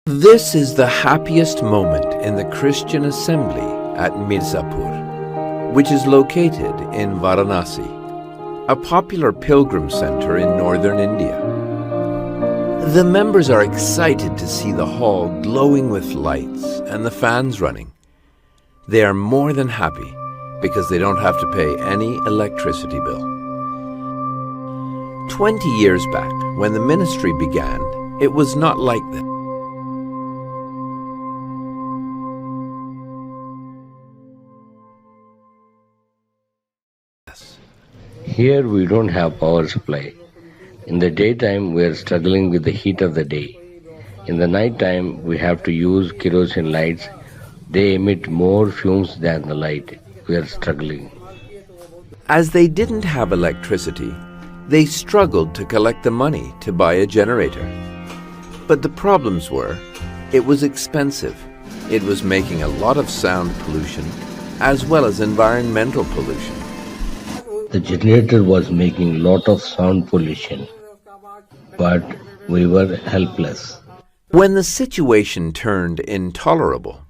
This is the happiest moment in the Christian assembly at Mirzapur, which is located in Varanasi, a popular pilgrim center in northern India. The members are excited to see the hall glowing with lights and the fans running. They are more than happy because they don't have to pay any electricity bill. 20 years back, when the ministry began, it was not like this. Here we don't have power supply. In the daytime we are struggling with the heat of the day. In the night time we have to use kerosene lights. They emit more fumes than the light. We are struggling. As they didn't have electricity, they struggled to collect the money to buy a generator. But the problems were, it was expensive. It was making a lot of sound pollution as well as environmental pollution. The generator was making lot of sound pollution, but we were helpless. When the situation turned intolerable,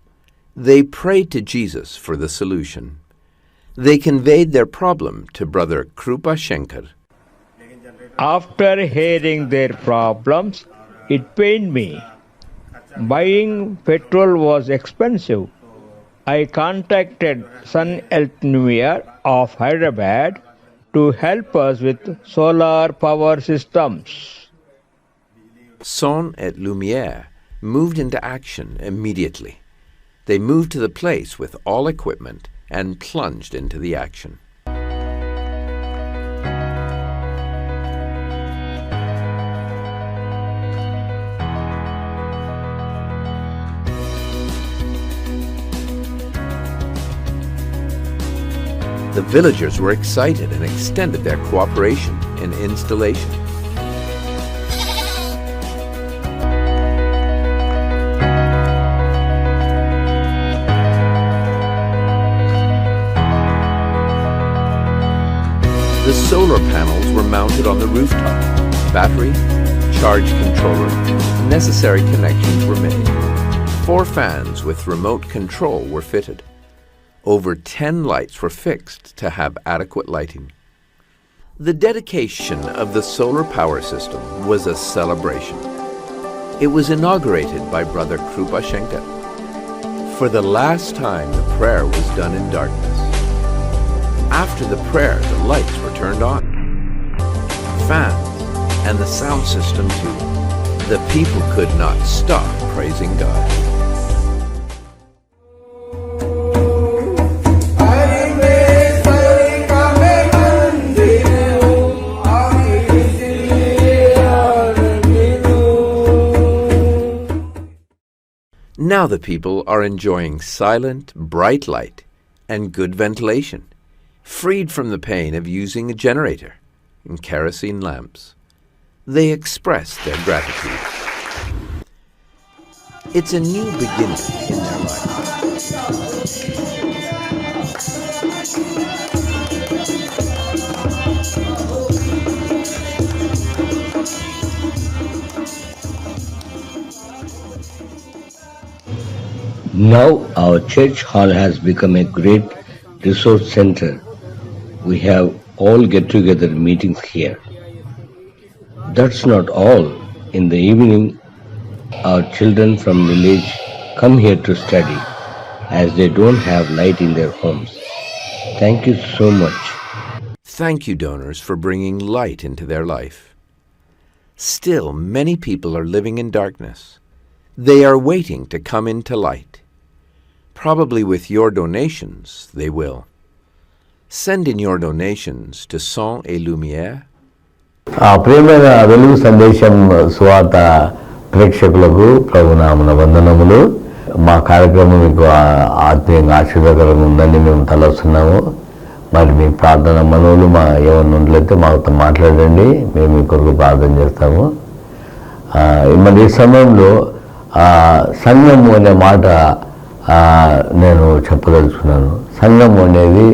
they prayed to Jesus for the solution. They conveyed their problem to Brother Krupa Shankar. After hearing their problems, it pained me. Buying petrol was expensive. I contacted Sun Lumiere of Hyderabad to help us with solar power systems. Son et Lumiere moved into action immediately. They moved to the place with all equipment and plunged into the action. The villagers were excited and extended their cooperation in installation. The solar panels were mounted on the rooftop. Battery, charge controller, necessary connections were made. 4 fans with remote control were fitted. Over 10 lights were fixed to have adequate lighting. The dedication of the solar power system was a celebration. It was inaugurated by Brother Krupa Shankar. For the last time, the prayer was done in darkness. After the prayer, the lights were turned on. Fans and the sound system too. The people could not stop praising God. Now the people are enjoying silent, bright light and good ventilation, freed from the pain of using a generator and kerosene lamps. They express their gratitude. It's a new beginning in their life. Now our church hall has become a great resource center. We have all get-together meetings here. That's not all. In the evening, our children from village come here to study as they don't have light in their homes. Thank you so much. Thank you, donors, for bringing light into their life. Still, many people are living in darkness. They are waiting to come into light. Probably with your donations, they will. Send in your donations to Son et Lumiere. ప్రియమైన వెలుగు సందేశం సువార్త ప్రేక్షకులకు ప్రభునామన వందనములు. మా కార్యక్రమం మీకు ఆత్మీయంగా ఆశీర్వాదకరంగా ఉందని మేము తలస్తున్నాము. మరి మీ ప్రార్థన మనవులు మా ఏమన్నా ఉండలేతే మాతో మాట్లాడండి, మేము మీ కొరకు ప్రార్థన చేస్తాము. మరి ఈ సమయంలో సంఘము అనే మాట నేను చెప్పదలుచుకున్నాను. సంఘము అనేది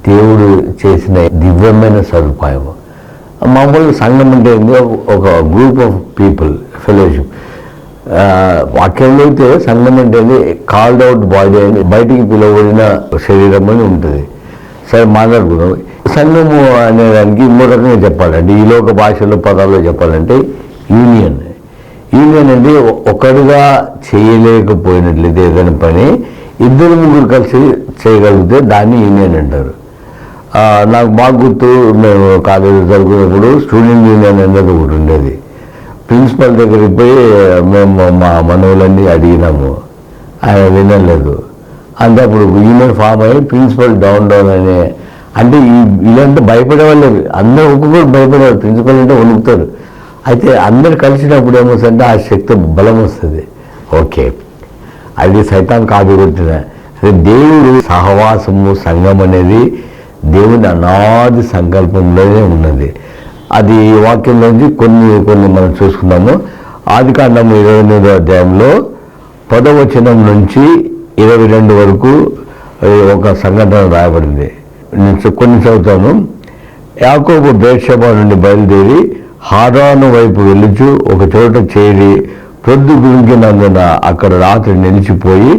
దేవుడు చేసిన దివ్యమైన సదుపాయం. మామూలుగా సంఘం అంటే ఒక గ్రూప్ ఆఫ్ పీపుల్, ఫెలోషిప్. వాక్యంలో అయితే సంఘం అంటే కాల్డ్ అవుట్ బాడీ అని, బయటికి పిలువబడిన శరీరం అని ఉంటుంది. సరే మాట్లాడుకున్నాం. సంఘము అనేదానికి ఇంకో రకంగా చెప్పాలంటే, ఈ లోక భాషలో పదాల్లో చెప్పాలంటే యూనియన్. యూనియన్ అంటే ఒకరుగా చేయలేకపోయినట్లయితే ఏదైనా పని ఇద్దరు ముగ్గురు కలిసి చేయగలిగితే దాన్ని యూనియన్ అంటారు. నాకు బాగా గుర్తు, మేము కాలేజీ చదువుకున్నప్పుడు స్టూడెంట్ యూనియన్ అనేది ఒకటి ఉండేది. ప్రిన్సిపల్ దగ్గరికి పోయి మేము మా మనవులన్నీ అడిగినాము, ఆయన వినలేదు. అంటే అప్పుడు యూనియన్ ఫామ్ అయ్యి ప్రిన్సిపల్ డౌన్ అనే, అంటే వీళ్ళంతా భయపడేవాళ్ళు, అందరూ ఒక్కొక్కరు భయపడేవాళ్ళు. ప్రిన్సిపల్ అంటే వణుకుతారు. అయితే అందరు కలిసినప్పుడు ఏమొస్తుందంటే ఆ శక్తి బలం వస్తుంది. ఓకే, అది సైతాన్ కాపీ కొట్టిన. దేవుడు సహవాసము, సంఘం అనేది దేవుని అనాది సంకల్పంలోనే ఉన్నది. అది వాక్యంలోంచి కొన్ని మనం చూసుకున్నాము. ఆదికాండము 28వ అధ్యాయంలో 10వ వచనం నుంచి 22 వరకు ఒక సంఘటన రాయబడింది. కొన్ని చదువుతాను. యాకోబు బేర్షెబా నుండి బయలుదేరి హారాను వైపు వెలుచు ఒక చోట చేరి ప్రొద్దు గురింకినందున అక్కడ రాత్రి నిలిచిపోయి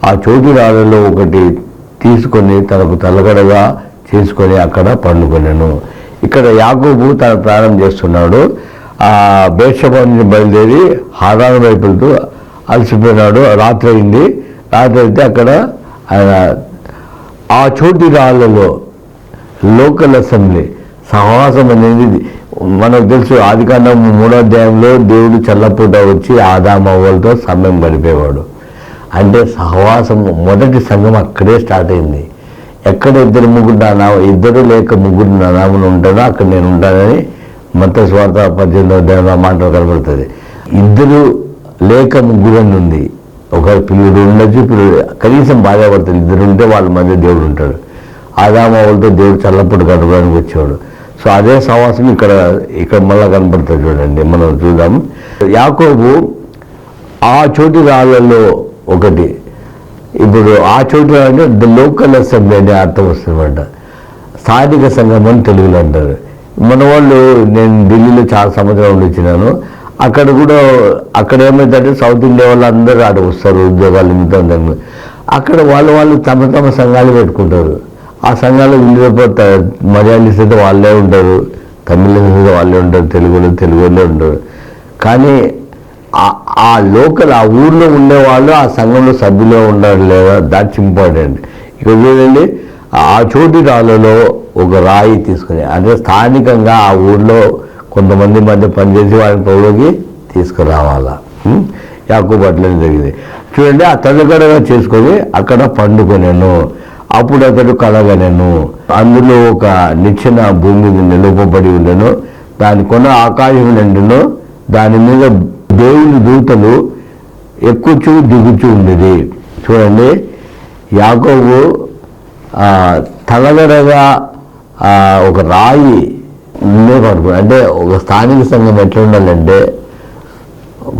ఆ చోటు రాళ్ళలో ఒకటి తీసుకొని తనకు తలగడగా చేసుకొని అక్కడ పండుకొనెను. ఇక్కడ యాకోబు తన ప్రాణం చేస్తున్నాడు. ఆ బేర్షెబా నుంచి బయలుదేరి హారాను వైపు వెళ్తూ అలసిపోయినాడు. రాత్రి అయింది. రాత్రి అయితే అక్కడ ఆయన ఆ చోటు రాళ్ళలో లోకల్ అసెంబ్లీ సహవాసం అనేది మనకు తెలుసు. ఆదికాండం 3వ అధ్యాయంలో దేవుడు చల్లపూట వచ్చి ఆదామవ్వలతో సమయం గడిపేవాడు. అంటే సహవాసం, మొదటి సంఘం అక్కడే స్టార్ట్ అయింది. ఎక్కడ ఇద్దరు లేక ముగ్గురు నా నామమున ఉంటానో అక్కడ నేను ఉంటానని మత్తయి సువార్త 18వ అధ్యాయంలో మాట కనబడుతుంది. ఇద్దరు లేక ముగ్గురు అని ఉంది. ఒక పిల్లుడు ఉండొచ్చు, కనీసం భార్యాభర్తలు ఇద్దరు ఉంటే వాళ్ళ మధ్య దేవుడు ఉంటాడు. ఆదామవ్వలతో దేవుడు చల్లపూట గడపడానికి వచ్చేవాడు. సో అదే సహవాసం ఇక్కడ మళ్ళా కనపడుతుంది. చూడండి, మనం చూద్దాం. యాకోబు ఆ చోటు రాళ్ళలో ఒకటి. ఇప్పుడు ఆ చోటు అంటే ద లోకల్ అసెంబ్లీ అనే అర్థం వస్తుందన్నమాట. స్థానిక సంఘం అని తెలుగులో అంటారు. మన వాళ్ళు, నేను ఢిల్లీలో చాలా సంవత్సరాలు వచ్చినాను. అక్కడ ఏమైందంటే సౌత్ ఇండియా వాళ్ళు అందరూ ఆడ వస్తారు, ఉద్యోగాలు నిమిత్తం. అక్కడ వాళ్ళు తమ సంఘాలు పెట్టుకుంటారు. ఆ సంఘాలు వీళ్ళతో మలయాళీస్ అయితే వాళ్ళే ఉంటారు, తమిళన్స్ అయితే వాళ్ళే ఉంటారు, తెలుగులో ఉంటారు. కానీ ఆ లోకల్, ఆ ఊర్లో ఉండేవాళ్ళు ఆ సంఘంలో సభ్యులో ఉండాలి లేదా, దాట్స్ ఇంపార్టెంట్. ఇక్కడ చూడండి, ఆ చోటు రాళ్ళలో ఒక రాయి తీసుకుని, అంటే స్థానికంగా ఆ ఊర్లో కొంతమంది మధ్య పనిచేసి వాళ్ళని పౌరులకి తీసుకురావాలా. యాకోబు అట్లనే జరిగింది. చూడండి, ఆ తల్లిగడగా చేసుకొని అక్కడ పండుకొనెను. అప్పుడు అతడు కలగనెను. అందులో ఒక నిచ్చెన భూమి మీద నిలుపబడి ఉండెను. దాని కొన ఆకాశం నిండును. దాని మీద దేవుని దూతలు ఎక్కుచూ దిగుచూ ఉండేది. చూడండి, యాకోబు తలగడగా ఒక రాయి పడుకో, అంటే ఒక స్థానిక సంఘం ఎట్లా ఉండాలంటే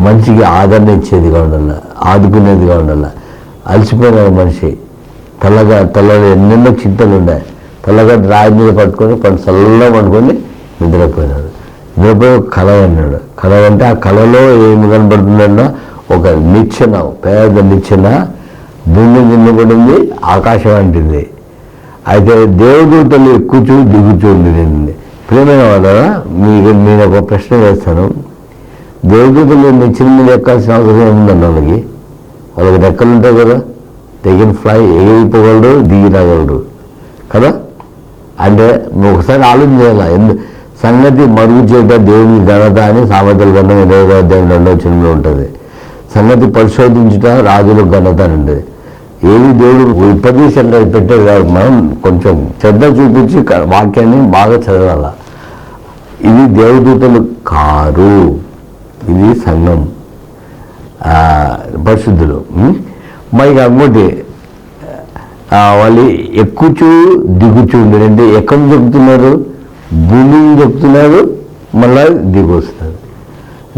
మనిషికి ఆదరణ ఇచ్చేదిగా ఉండాలి, ఆదుకునేదిగా ఉండాలి. అలసిపోయిన మనిషి తలగా ఎన్నెన్నో చింతలు ఉన్నాయి. తలగా రాయి మీద పట్టుకొని చల్లగా పట్టుకొని నిద్రపోయినాడు. నిద్రపోయి కళ అన్నాడు. కళ అంటే ఆ కళలో ఏమి కనబడుతుందన్నా ఒక నిచ్చెన, పెద్ద నిచ్చెన భూమి నిండుబడింది, ఆకాశం అంటుంది. అయితే దేవదూతలు ఎక్కుచూ దిగుచూ ఉంది. ప్రియమైన వాళ్ళ, నేను ఒక ప్రశ్న వేస్తాను. దేవదూతలు నిచ్చెన మీద ఎక్కాల్సిన అవసరం ఏముందన్న వాళ్ళకి రెక్కలు ఉంటాయి కదా, దే కెన్ ఫ్లై, ఎగిరిపోగలరు, దిగి రాగలరు కదా. అంటే నువ్వు ఒకసారి ఆలోచన చేయాలి. సంగతి మరుగు చేయట దేవుని ఘనత అని సామెతల గ్రంథం 20వ అధ్యాయం 2వ వచనంలో ఉంటుంది. సంగతి పరిశోధించుట రాజుల ఘనత అని ఉంటుంది. ఏది దేవుడు విపరీతంగా పెట్టేది కాదు. మనం కొంచెం శ్రద్ధ చూపించి వాక్యాన్ని బాగా చదవాల. ఇది దేవదూతలు కారు, ఇది సంఘం, పరిశుద్ధులు. మరి ఇంకోటి, వాళ్ళు ఎక్కుచూ దిగుచూ ఉండేది. అంటే ఎక్కడ దొక్కుతున్నారు? భూమిని దొక్కుతున్నారు, మళ్ళీ దిగి వస్తున్నారు.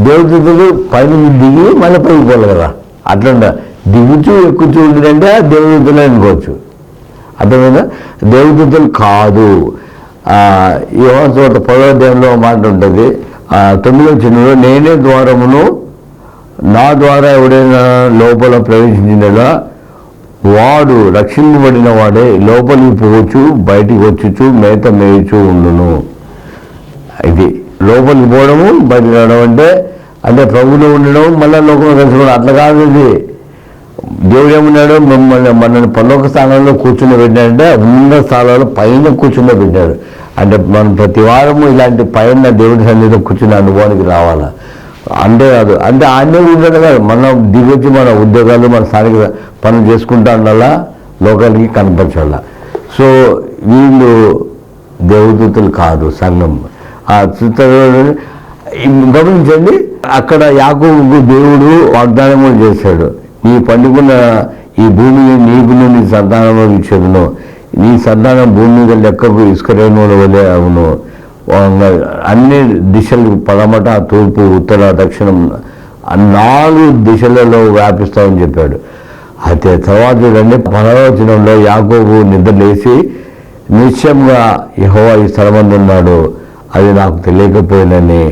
దేవదూతలు పైన దిగి మళ్ళీ పైకి పోవాలి కదా, అట్లా దిగుచూ ఎక్కుచూ ఉండదంటే దేవదూతలు అనుకోవచ్చు. అర్థమైందా? దేవదూతలు కాదు. యోహాను సువార్త 10వ అధ్యాయంలో మాట ఉంటుంది, 9వ వచనంలో, నేనే ద్వారమును, నా ద్వారా ఎవడైనా లోపల ప్రవేశించినలా వాడు రక్షింపబడిన వాడే లోపలికి పోవచ్చు, బయటికి వచ్చుచు మేత మేయచూ ఉండును. ఇది లోపలికి పోవడము, బయటికి రావడం అంటే ప్రభువులో ఉండడం, మళ్ళీ లోకంలో కలుసుకోవడం. అట్లా కాదు. ఇది దేవుడు ఏమన్నాడు, మనల్ని పరలోక స్థానంలో కూర్చుని పెట్టాడంటే ఉన్న స్థానాల్లో పైన కూర్చుని పెట్టాడు. అంటే మనం ప్రతి వారము ఇలాంటి పైన దేవుడి సన్నిధిలో కూర్చునే అనుభవానికి రావాలా. అంతే కాదు, అంటే ఆన్నే ఉండదు కాదు, మనం దిగొచ్చి మన ఉద్యోగాలు, మన స్థానిక పనులు చేసుకుంటా ఉండాలా, లోకాలకి కనపరచాల. సో వీళ్ళు దేవదూతలు కాదు, సంఘం. గమనించండి, అక్కడ యాకోబుకు దేవుడు వాగ్దానం చేశాడు, నీ పండుకున్న ఈ భూమిని నీకును నీ సంతానంలో ఇచ్చేదును, నీ సంతానం భూమి మీద లెక్కకు ఇసుకరేణువుల వలె అవును, అన్ని దిశలు పడమట, తూర్పు, ఉత్తర, దక్షిణం 4 దిశలలో వ్యాపిస్తామని చెప్పాడు. అయితే తర్వాత చూడండి 10వ వచనంలో, యాకోబు నిద్రలేసి నిశ్చయంగా యెహోవా ఈ స్థలమందు ఉన్నాడు, అది నాకు తెలియకపోయినని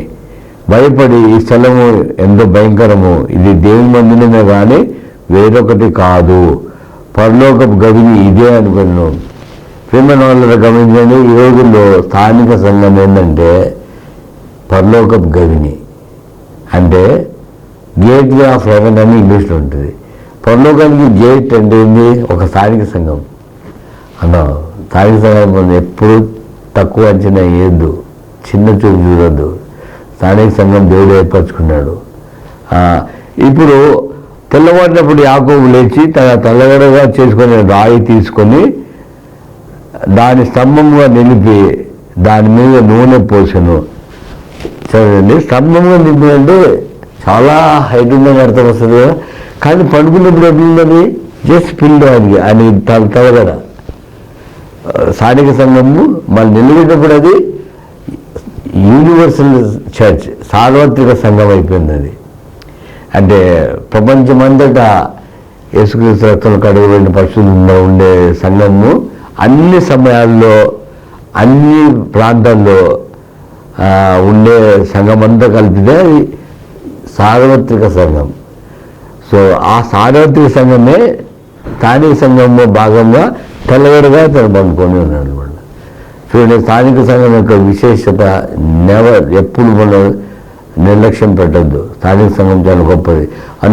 భయపడి, ఈ స్థలము ఎంతో భయంకరము, ఇది దేవుని మందిరమే కానీ వేరొకటి కాదు, పరలోకపు గవిని ఇదే అనుకున్నాను. ప్రేమైన వాళ్ళ గమనించండి, ఈ రోజుల్లో స్థానిక సంఘం ఏంటంటే పరలోకపు గవిని, అంటే గేట్వే ఆఫ్ హెవెన్ అని ఇంగ్లీష్లో ఉంటుంది. పరలోకానికి గేట్ అంటే ఏంది? ఒక స్థానిక సంఘం అన్నా. స్థానిక సంఘం ఎప్పుడు తక్కువ అంచనా వేయద్దు, చిన్న చూపు చూడద్దు. స్థానిక సంఘం దేవుడు ఏర్పరచుకున్నాడు. ఇప్పుడు తెల్లవారినప్పుడు యాకోబు లేచి తన తలగడగా చేసుకునే రాయి తీసుకొని దాని స్తంభంగా నిలిపి దాని మీద నూనె పోసెను. చూడండి, స్తంభంగా నిలిపినంటే చాలా హైట్ ఉందని అర్థం వస్తుంది కదా, కానీ పండుకున్నప్పుడు ఎట్లుందని జస్ట్ పిల్లడానికి అని తలగడ స్థానిక సంఘము మళ్ళీ నిలబెట్టినప్పుడు అది యూనివర్సల్ చర్చ్, సార్వత్రిక సంఘం అయిపోయింది. అది అంటే ప్రపంచమంతటా యేసుక్రీస్తు రక్తంలో కడుగుబడిన పరిశుద్ధంలో ఉండే సంఘము అన్ని సమయాల్లో అన్ని ప్రాంతాల్లో ఉండే సంఘం అంతా కలిపితే అది సార్వత్రిక సంఘం. సో ఆ సార్వత్రిక సంఘమే స్థానిక సంఘంలో భాగంగా తెల్లవారుగా తను పండుకొని ఉన్నాడు అనమాట. చూడండి, స్థానిక సంఘం యొక్క విశేషత ఎప్పుడు మనం నిర్లక్ష్యం పెట్టద్దు. స్థానిక సంఘం చాలా గొప్పది.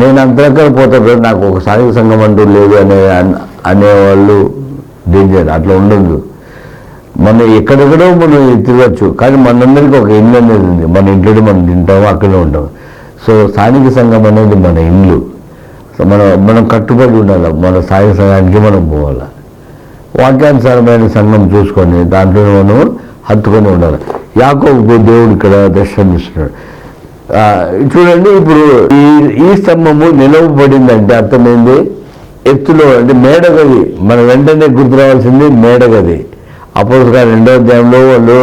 నేను అంతరక్కడ పోతాడు, నాకు ఒక స్థానిక సంఘం అంటూ లేదు అనేవాళ్ళు డేంజర్. అట్లా ఉండదు. మనం ఎక్కడెక్కడో మనం తిరగచ్చు, కానీ మనందరికీ ఒక ఇల్లు అనేది ఉంది. మన ఇంట్లో మనం తింటాము, అక్కడే ఉంటాం. సో స్థానిక సంఘం అనేది మన ఇల్లు. సో మనం కట్టుబడి ఉండాలి, మన స్థానిక సంఘానికి మనం పోవాలి. వాక్యానుసారమైన సంఘం చూసుకొని దాంట్లో మనం హత్తుకొని ఉండాలి. యాకోబుకు దేవుడు ఇక్కడ దర్శనమిస్తున్నాడు. చూడండి, ఇప్పుడు ఈ స్తంభము నిలవబడిందంటే అర్థమైంది ఎత్తులో, అంటే మేడగది. మన వెంటనే గుర్తు రావాల్సింది మేడగది. అపోస్తలుల 2వ అధ్యాయంలో వాళ్ళు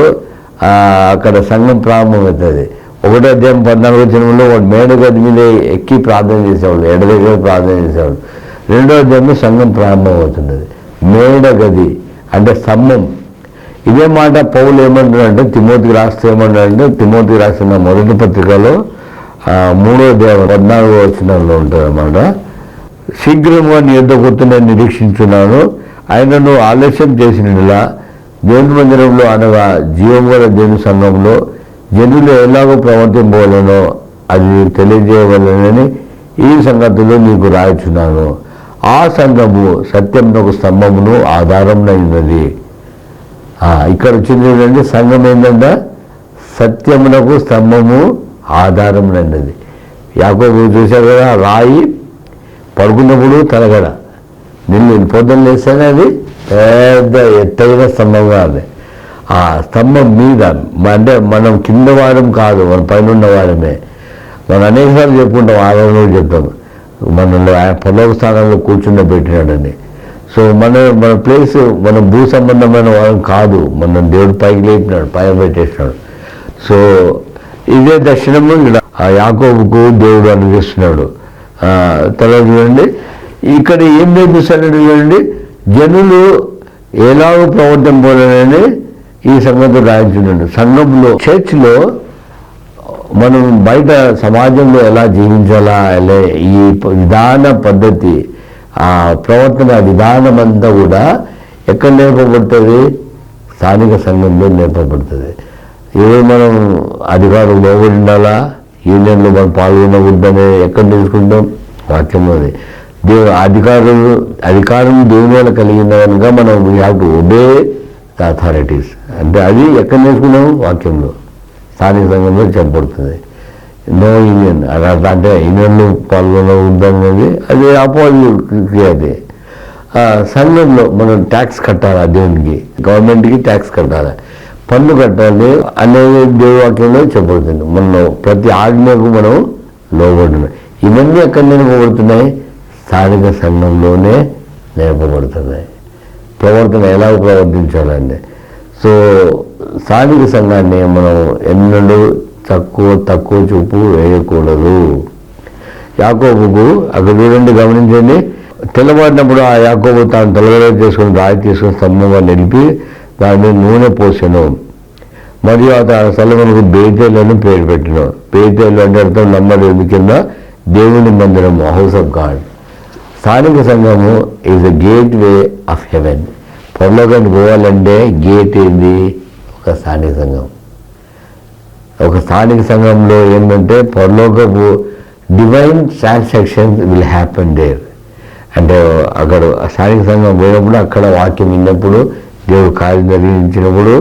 అక్కడ సంఘం ప్రారంభమవుతుంది. 1వ అధ్యాయం 14వ వచనంలో వాడు మేడగది మీద ఎక్కి ప్రార్థన చేసేవాళ్ళు, ఎడ దగ్గర ప్రార్థన చేసేవాళ్ళు. 2వ అధ్యాయంలో సంఘం ప్రారంభమవుతున్నది. మేడగది అంటే స్తంభం. ఇదే మాట పౌలు ఏమంటున్నాడంటే తిమోతికి రాస్తే ఏమంటాడంటే, తిమోతికి రాసిన మొదటి పత్రికలో 3వ అధ్యాయం 14వ వచనంలో ఉంటుంది అన్నమాట. శీఘ్రంగా నీ యొద్దకు వస్తుందని నిరీక్షించున్నాను, ఆయనను ఆలస్యం చేసినలా దేవుని మందిరంలో అనగా జీవం గల దేవుని సంఘంలో జనులు ఎలాగో ప్రవర్తింపవలనో అది తెలియజేయవలనని ఈ సంగతులు నీకు రాయిచున్నాను. ఆ సంఘము సత్యమునకు స్తంభమును ఆధారమునైనది. ఇక్కడ వచ్చింది ఏంటంటే సంఘం ఏంటంటే సత్యమునకు స్తంభము ఆధారమునైనది. యాకోబు చూశారు కదా, రాయి పడుకున్నప్పుడు తలగడ పొద్దున్న లేస్తేనే అది పెద్ద ఎత్తైన స్తంభంగా ఉంది. ఆ స్తంభం మీద అంటే మనం కింద వారం కాదు, మన పైన ఉన్న వారమే. మనం అనేకసార్లు చెప్పుకుంటాం, ఆధారంలో చెప్తాం మనలో ఆయన పరలోక స్థానంలో కూర్చుండబెట్టినాడని. సో మన ప్లేస్ మన భూ సంబంధమైన వారం కాదు, మనం దేవుడు పైకి లేపినాడు, పైన పెట్టేసినాడు. సో ఇదే దర్శనము ఆ యాకోబుకు దేవుడు అనుగ్రహిస్తున్నాడు. తర్వాత చూడండి ఇక్కడ ఏం నేర్పిస్తాడు చూడండి, జనులు ఎలాగో ప్రవర్తింపాలని ఈ సంగతి రాయించున్నాడు. సంఘంలో చర్చ్లో మనం బయట సమాజంలో ఎలా జీవించాలా, ఈ విధాన పద్ధతి, ఆ ప్రవర్తన విధానం అంతా కూడా ఎక్కడ నేర్పబడుతుంది? స్థానిక సంఘంలో నేర్పబడుతుంది. ఏదో మనం అధికారం లోబడి ఉండాలా, యూనియన్లో మనం పాల్గొనకూడదని ఎక్కడ నేర్చుకుంటాం? వాక్యంలోది. అధికారం దేవుని వల్ల కలిగిన కనుక మనం we have to obey the authorities. అంటే అది ఎక్కడ నేర్చుకున్నాం? వాక్యంలో, స్థానిక సంఘంలో చెప్పబడుతుంది. నో యూనియన్ అంటే యూనియన్లో పాల్గొనకూడదనేది అది అపోజిట్. అది సంఘంలో మనం ట్యాక్స్ కట్టాలా, దేవునికి గవర్నమెంట్కి ట్యాక్స్ కట్టాలి, పన్ను కట్టాలి అనేది దేవవాక్యంలో చెప్పబడుతుంది. మనం ప్రతి ఆజ్ఞకు మనం లోబడుతున్నాం. ఇవన్నీ ఎక్కడ నేర్పబడుతున్నాయి? స్థానిక సంఘంలోనే నేర్పబడుతున్నాయి. ప్రవర్తన ఎలా ప్రవర్తించాలండి. సో స్థానిక సంఘాన్ని మనం ఎన్నడూ తక్కువ చూపు వేయకూడదు. యాకోబుకు అక్కడ చూడండి, గమనించండి, తెల్లవారినప్పుడు ఆ యాకోబు తాను తలగడ చేసుకుని రాయి తీసుకుని స్తంభంగా నిలిపి దాన్ని నూనె పోసెను. మరియు ఆ స్థలమునకు బేతేలను పేరు పెట్టిన. బేతేలు అంటే అర్థం నమ్మలేదు కింద దేవుని మందిరము, హౌస్ ఆఫ్ గాడ్. స్థానిక సంఘము is the gate way of haven. పరలోకానికి పోవాలంటే గేట్ ఏంది? ఒక స్థానిక సంఘం. ఒక స్థానిక సంఘంలో ఏంటంటే పరలోకపు divine transactions will happen there. అంటే అక్కడ స్థానిక సంఘం పోయినప్పుడు, అక్కడ వాక్యం విన్నప్పుడు, దేవుడు కార్యం జరిగించినప్పుడు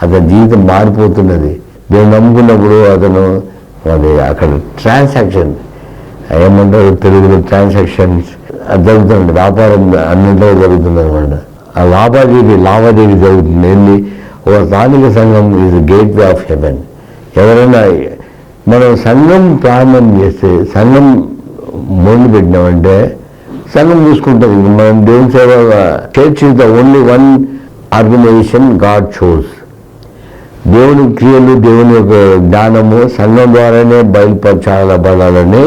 అతని జీవితం మారిపోతున్నది. దేవుడు నమ్ముకున్నప్పుడు అతను అది అక్కడ ట్రాన్సాక్షన్ ఏమంటారు తెలుగులో, ట్రాన్సాక్షన్స్ జరుగుతుంది. వ్యాపారం అన్నింటిలో జరుగుతుంది అనమాట. ఆ లావాదేవీ జరుగుతుంది. ఏంటి? ఒక స్థానిక సంఘం is gate way of haven. ఎవరైనా మనం సంఘం ప్రారంభం చేస్తే, సంఘం మొదలు పెట్టినామంటే సంఘం చూసుకుంటుంది. మనం దేవుని సేవ, church is the only one organization God chose. దేవుని క్రియలు, దేవుని యొక్క జ్ఞానము సంఘం ద్వారానే బయలుపరచాలని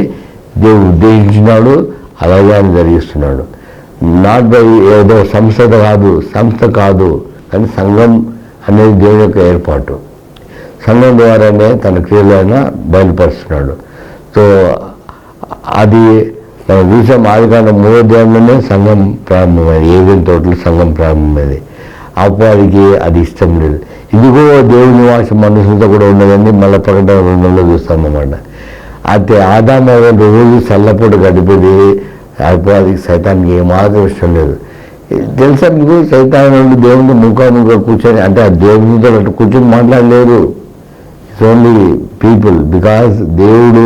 దేవుడు ఉద్దేశించినాడు. అలాగే ఆయన జరిగిస్తున్నాడు. నాట్ బై ఏదో సంస్థ కాదు, కానీ సంఘం అనేది దేవుని యొక్క ఏర్పాటు. సంఘం ద్వారానే తన క్రియలను బయలుపరుస్తున్నాడు. సో అది మనం చూసాం. ఆదికాండం 3వ అధ్యాయంలోనే సంఘం ప్రారంభమైంది. ఏదైనా తోటలో సంఘం ప్రారంభమైంది. అప్పటికి అది ఇష్టం లేదు. ఇదిగో దేవుని నివాసం మనుషులతో కూడా ఉన్నదని మళ్ళీ ప్రకటన 2లో చూస్తామన్నమాట. అయితే ఆదాము రోజు చల్లపూట గడిపేది. అప్పటికి సైతానికి ఏమాత్రం ఇష్టం లేదు. తెలుసా మీకు? సైతాను దేవుని ముఖాముఖ కూర్చొని, అంటే ఆ దేవునితో అటు కూర్చొని మాట్లాడలేరు. It's only people. బికాజ్ దేవుడు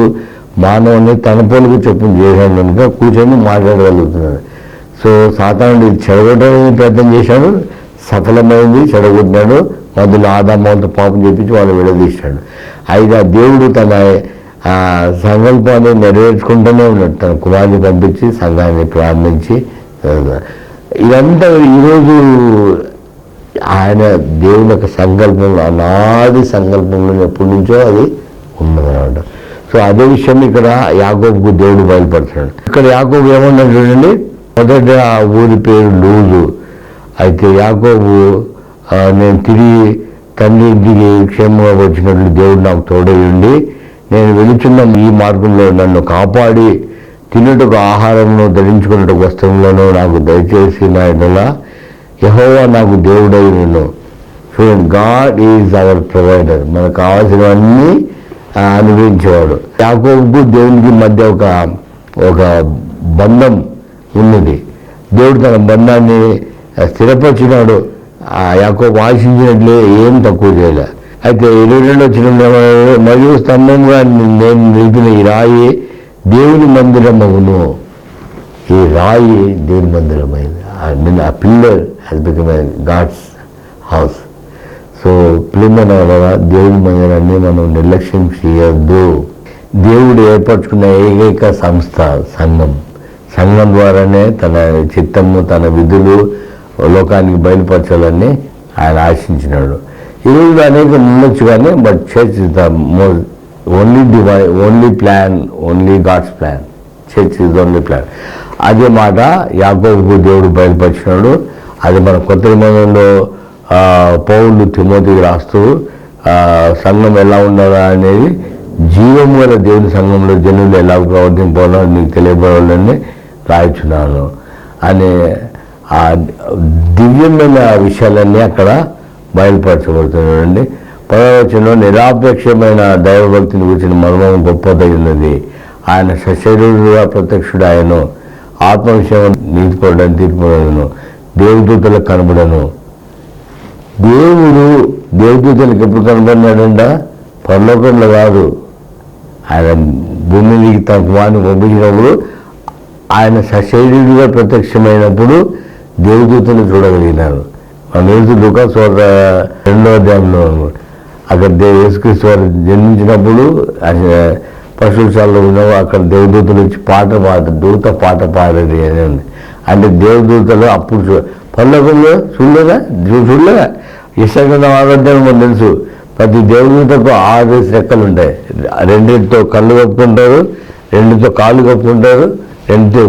మానవుని తన పోలికి చెప్పుని చేశాడు కనుక కూర్చొని మాట్లాడగలుగుతున్నాడు. సో సాతానుడు చెడగొట్టడానికి ప్రయత్నం చేశాడు, సఫలమైంది, చెడగొట్టినాడు. మొదలు ఆదాముతో పాపం చెప్పించి వాళ్ళు విడదీశాడు. అయితే ఆ దేవుడు తన సంకల్పాన్ని నెరవేర్చుకుంటూనే ఉన్నాడు. తన కుమారుని పంపించి సంఘాన్ని ప్రారంభించి ఇదంతా ఈరోజు ఆయన దేవుని యొక్క సంకల్పంలో, అనాది సంకల్పంలో ఎప్పటి నుంచో అది ఉన్నదన్నమాట. సో అదే విషయం ఇక్కడ యాకోబుకు దేవుడు బయలుపడుతున్నాడు. ఇక్కడ యాకోబు ఏమన్నాడు చూడండి, మొదట ఆ ఊరి పేరు లూజు. అయితే యాకోబు నేను తిరిగి తండ్రి ఇంటికి క్షేమంగా వచ్చినట్లు దేవుడు నాకు తోడై ఉండి నేను వెళుచున్న ఈ మార్గంలో నన్ను కాపాడి తినుటకు ఆహారంలో ధరించుకున్నట్టు వస్త్రంలోనూ నాకు దయచేసి నా ఎడలా యెహోవా నాకు దేవుడై ఉన్నాను. చూడండి, గాడ్ ఈజ్ అవర్ ప్రొవైడర్. మనకు కావాల్సినవన్నీ అనుభవించేవాడు. యాకోబుకు దేవునికి మధ్య ఒక బంధం ఉన్నది. దేవుడు తన బంధాన్ని స్థిరపరిచినాడు. యాకోబు ఆశించినట్లే ఏం తక్కువ చేయలే. అయితే 22 వచ్చిన మరియు స్తంభంగా నేను నిలిపిన ఈ రాయి దేవుని మందిరమగును. ఈ రాయి దేవుని మందిరమైంది. ఆ pillar has become a God's house. So పిల్లల వల్ల దేవుని మందిరాన్ని మనం నిర్లక్ష్యం చేయొద్దు. దేవుడు ఏర్పరచుకున్న ఏకైక సంస్థ సంఘం. సంఘం ద్వారానే తన చిత్తము, తన విధులు లోకానికి బయలుపరచాలని ఆయన ఆశించినాడు. ఈరోజు అనేక ఉండొచ్చు కానీ but church is the more only plan, only God's plan. Church is only plan. అదే మాట యాకోబుకు దేవుడు బయలుపరిచినాడు. అది మన కొత్త నిబంధనలో పౌలు తిమోతికి రాస్తూ సంఘం ఎలా ఉండాలా అనేది, జీవము గల దేవుని సంఘంలో జనులు ఎలా ప్రవర్తించాలో నీకు తెలియబడాలని రాయించున్నాను అనే ఆ దివ్యమైన విషయాలన్నీ అక్కడ బయలుపరచబడుతున్నాడండి. పదవచనంలో నిరాపేక్షమైన దైవభక్తిని గురించిన మర్మం గొప్పదైనది. ఆయన సశరీరుగా ప్రత్యక్షుడు, ఆయన ఆత్మ విషయం నీతిపడను, తీర్పుడను, దేవదూతలకు కనబడను. దేవుడు దేవదూతలకు ఎప్పుడు కనబడినాడంట? పరలోకంలో కాదు, ఆయన భూమి మీదకి తన కుమారుని పంపించినప్పుడు ఆయన సశరీరుగా ప్రత్యక్షమైనప్పుడు దేవదూతలు చూడగలిగినారు. మనం యేసు లూకాసు వార్త 2వ అధ్యాయంలో అక్కడ యేసుక్రీస్తు వారు జన్మించినప్పుడు పశుశాలలో ఉన్నావు, అక్కడ దేవదూతలు వచ్చి దూత పాట పాడేది అని ఉంది. అంటే దేవదూతలు అప్పుడు పరలోకంలో చూడలేదా? ఇష్టంగా ఆరోగ్యం మనకు తెలుసు. ప్రతి దేవదూతకు 6 రెక్కలు ఉంటాయి. 2తో కళ్ళు కప్పుకుంటారు, 2తో కాళ్ళు కప్పుకుంటారు, 2తో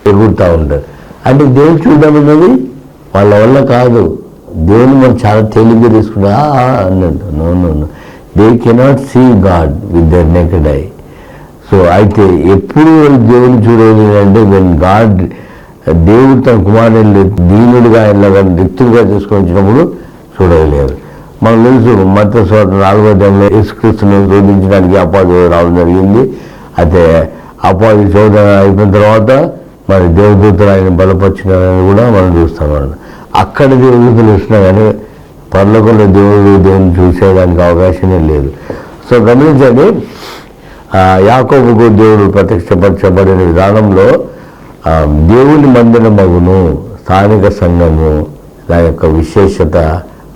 ఎగురుతూ ఉంటారు. అంటే దేవుడు చూడడం అనేది వాళ్ళ వల్ల కాదు. దేవుని మనం చాలా తేలిగ్గా తీసుకుంటా అన్నట్టు. No, they cannot see God with their naked eye. So అయితే ఎప్పుడు దేవుని చూడేది అంటే వెన్ గాడ్, దేవుడు తన కుమారుని దీనుడిగా ఆయన రిక్తులుగా తీసుకొని వచ్చినప్పుడు చూడగలిగారు. మనకు తెలుసు మత్తయి సువార్త 4వ అధ్యాయంలో యేసుక్రీస్తును శోధించడానికి అపవాది రావడం జరిగింది. అయితే అపవాది శోధన అయిపోయిన తర్వాత మరి దేవదూతలు ఆయన బలపరిచినారని కూడా మనం చూస్తాం. అక్కడ దేవదూతలు ఇచ్చినా కానీ పరలోకంలో దేవుని చూసేదానికి అవకాశమే లేదు. సో గమనించండి, యాకోబుకు దేవుడు ప్రత్యక్షపరచబడిన విధానంలో దేవుని మందిరమగును స్థానిక సంఘము దాని యొక్క విశేషత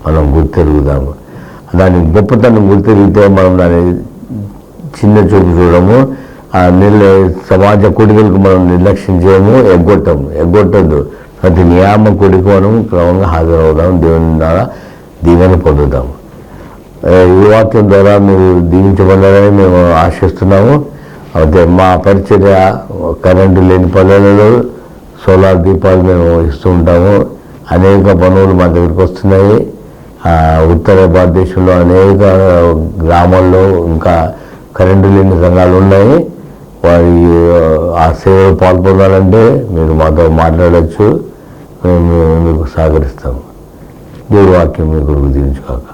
మనం గుర్తెరుగుదాము. దాని గొప్పతనం గుర్తెరిగితే మనం దాన్ని చిన్న చూపు చూడము, సమాజ కొడుకులకు మనం నిర్లక్ష్యం చేయము, ఎగ్గొట్టద్దు. ప్రతి నియామ కొడుకు మనం క్రమంగా హాజరవుదాం, దేవుని ద్వారా దీవెన పొందుదాము. ఈ వాక్యం ద్వారా మీరు దీవించబడాలని మేము ఆశిస్తున్నాము. అయితే మా పరిచర్య కరెంటు లేని పల్లెలలో సోలార్ దీపాలు మేము ఇస్తూ ఉంటాము. అనేక పనులు మా దగ్గరికి వస్తున్నాయి. ఉత్తర భారతదేశంలో అనేక గ్రామాల్లో ఇంకా కరెంటు లేని సంఘాలు ఉన్నాయి. వారి ఆ సేవలు పాల్పొందాలంటే మీరు మాతో మాట్లాడచ్చు, మేము మీకు సహకరిస్తాము. దేవుడి వాక్యం మీకు దీవించుగాక.